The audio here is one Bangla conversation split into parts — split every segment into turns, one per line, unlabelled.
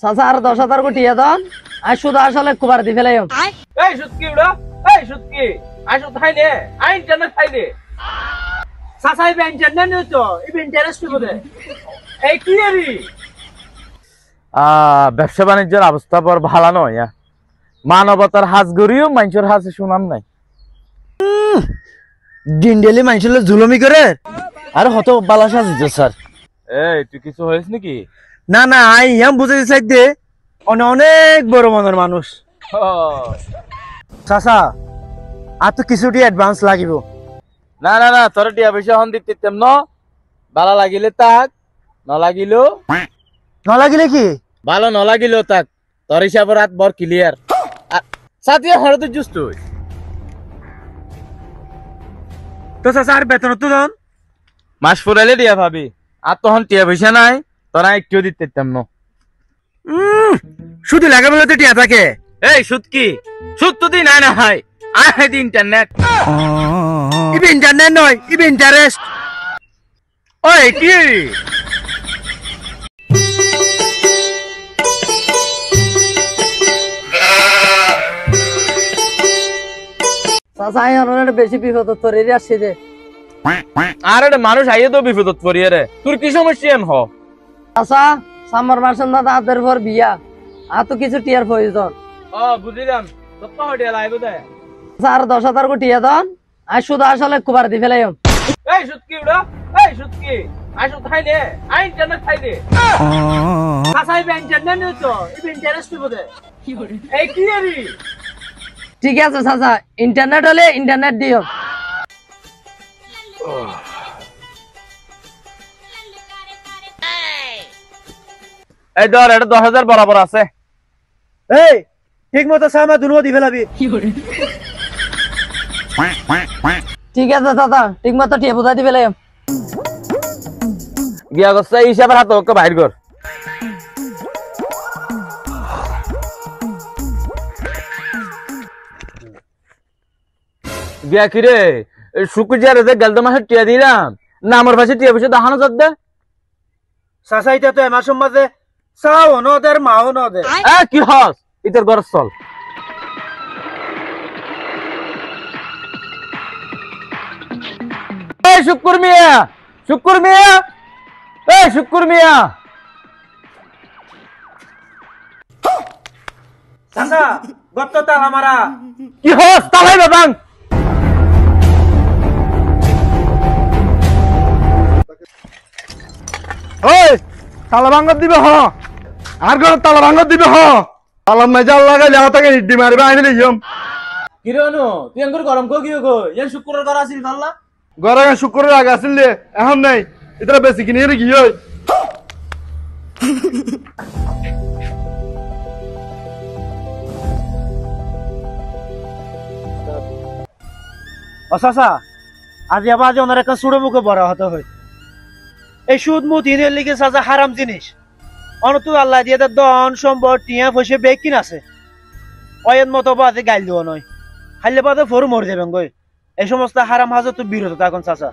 চাচা আর 10,000 কোটি দেন আর শুধু আসলে কুবার দি ফেলাই
এই সুদকি উড়া এই সুদকি আসো থাই নে আইন জানা থাই নে সাসাই বেন জানা নে তো ইবে ইন্টারেস্ট বদে এই কি রে
ব্যবসা বাণিজ্যের অবস্থা পর ভালো নয় মানবতার হাজ গড়িও মানুষের হাজে শুনাম নাই
দিন ডেলি মানুষের জুলুমি করে আর হত বালা সাজিত স্যার।
এই তুই কিছু হয়েছ নাকি?
না না আই ইয়াম বুঝাইতে চাই দে অনেক বড় মনের মানুষ চাচা আর তো কিছুটি অ্যাডভান্স লাগিব।
না না না তোর টিয়া পয়সা হন দিতে তেমন ভালো লাগিলে তাক নলাগিলেও
নলাগিলে কি
ভালো নলাগিলেও তাক তোর হিসাবে রাত বর ক্লিয়ার সাথে হরে তো জুস তুই
তো চাচা আর বেতন তো দন
মাস ফুরাইলে দিয়া ভাবি আর তখন টিয়া পয়সা নাই তোরা একটু দিতে তেমন
শুধু লাগাবে তো টিয়া থাকে।
এই সুদ কি সুদ তো দিন না হয় আয় দি ইন্টারনেট
ইবে ইন্টারনেট নয় ইবে ইন্টারেস্ট।
ওই কি
চাচা আই অনেক বেশি বিপদ তোর এরিয়া আসছে যে
আর একটা মানুষ আইয়ে তো বিপদত পড়িয়ে রে তোর কি সমস্যা এন হ
চাচা সামর মাসের না তাদের পর বিয়া আর তো কিছু টিয়ার প্রয়োজন
বুঝলাম তো পাহড়িয়া লাইব দে
চাচা আর 10,000 কোটি দেন আর শুধু আসলে কুবার দি ফেলাই
এই সুদকি উড়া এই সুদকি আসো থাই নে আইন জানা থাই নে সাসাই বেন জানা নে তো ইবে ইন্টারেস্ট বদে এই কি রে
ঠিক আছে চাচা ইন্টারনেট হলে ইন্টারনেট দিও
এই ধর এটা 10,000 বরাবর আছে।
এই ঠিক মতো সামা দুনো দি ফেলাবি।
ঠিক আছে চাচা ঠিক মতো টিয়া বুঝাই দি ফেলাই
গিয়া গছে হিসাবের হাতে ওকে বাইর কর গিয়া কিরে শুকুজার যে গেলদ মাসে টিয়া দিলাম না আমার পাশে টিয়া পয়সা দেখানো যাত দে
চাচা এটা তো এমার সম্বন্ধে চাও নদের মাও নদে
কি হস ইতর গরজ চল এই শুকুর মিয়া শুকুর মিয়া এই শুকুর মিয়া
চাচা গত্ত তাল আমারা
কি হস তালাই বাবাং ওই তালা ভাঙত দিবে হ আর ঘর তালা ভাঙত দিবে হ তালা মেজাল লাগাইলে তাকে হিড্ডি মারবে আইনে দিম
কিরে অনু তুই আঙ্গুর গরম কো গিয়ে গো এর শুক্রবার করা আছিল কাল্লা
ঘরে শুক্রের আগে আসিল এখন নাই এটা বেশি কিনে রে কি হয়
ও চাচা আজ আবার ওনার একটা সুড়ো মুখে বড় হতে হয় এই সুদ মুত হিনের লিগে চাচা হারাম জিনিস অনতু আল্লাহ দিয়ে দন সম্পদ টিয়া ফসে বেগ কিন আছে অয়ের মতো বাজে গাইল দেওয়া নয় হাইলে বাদে ফরু মরে যাবেন গই এই সমস্ত হারাম হাজত তো বিরত থাকুন চাচা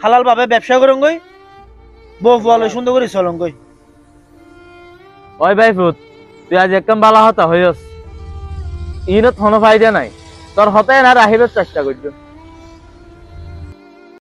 হালাল ভাবে ব্যবসা করুন গই বউ ফুয়ালো সুন্দর করে চলুন গই
ওই ভাই ফুট তুই আজ একদম বালা হতা হইস ইনত কোনো ফায়দা নাই তোর হতায় না রাহিবের চেষ্টা করছো